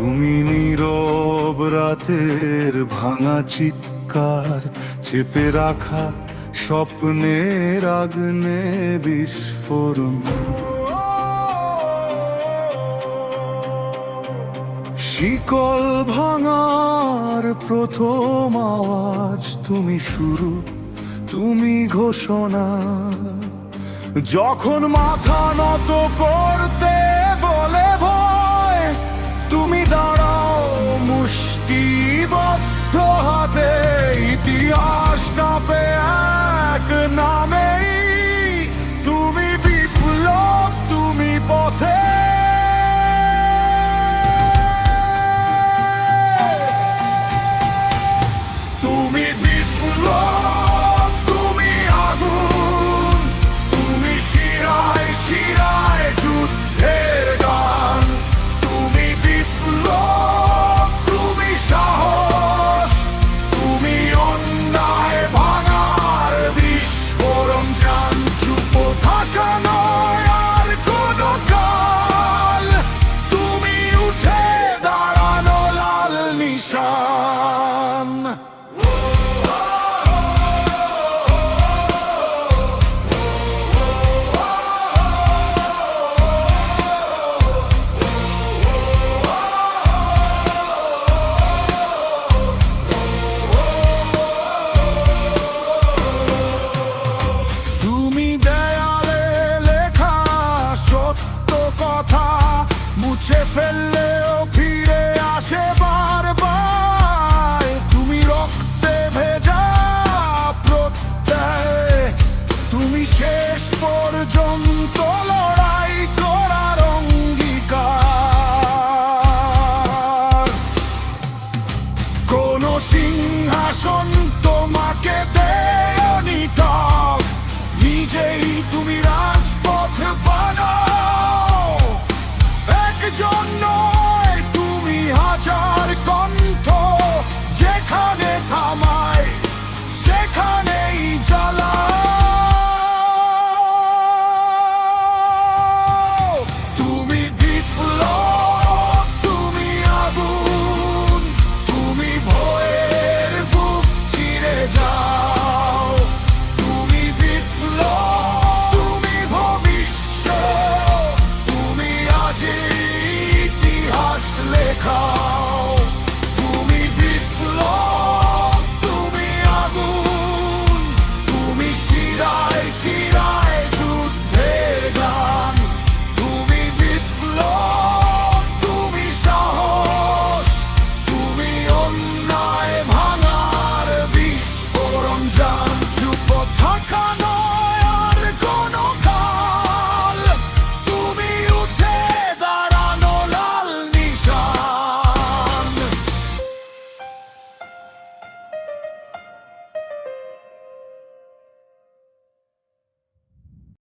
তুমি নীরব রাতের ভাঙা চিৎকার, চেপে রাখা স্বপ্নের আগ্নে বিস্ফোরণ। শিকল ভাঙার প্রথম আওয়াজ, তুমি শুরু, তুমি ঘোষণা। যখন মাথা নত করতে বলে ভয়, তুমি দাঁড়াও মুষ্টিবদ্ধ হাতে। ইতিহাস কাঁপে এক নামেই, তুমি বিপ্লব, তুমি পথে। তুমি বিপ্লব, তুমি আগুন, তুমি শিরায় শিরায় যুদ্ধের গান। তুমি বিপ্লব, তুমি সাহস, তুমি অন্যায় ভাঙার বিস্ফোরণ। জান চুপ থাকা নয় আর কোনো কাল, তুমি উঠে দাঁড়ানো লাল নিশান। তুমি দেয়ালে লেখা সত্য কথা মুছে ফেললেও ফিরে আসে বারবার। তুমি রক্তে ভেজা প্রত্যয়, তুমি সে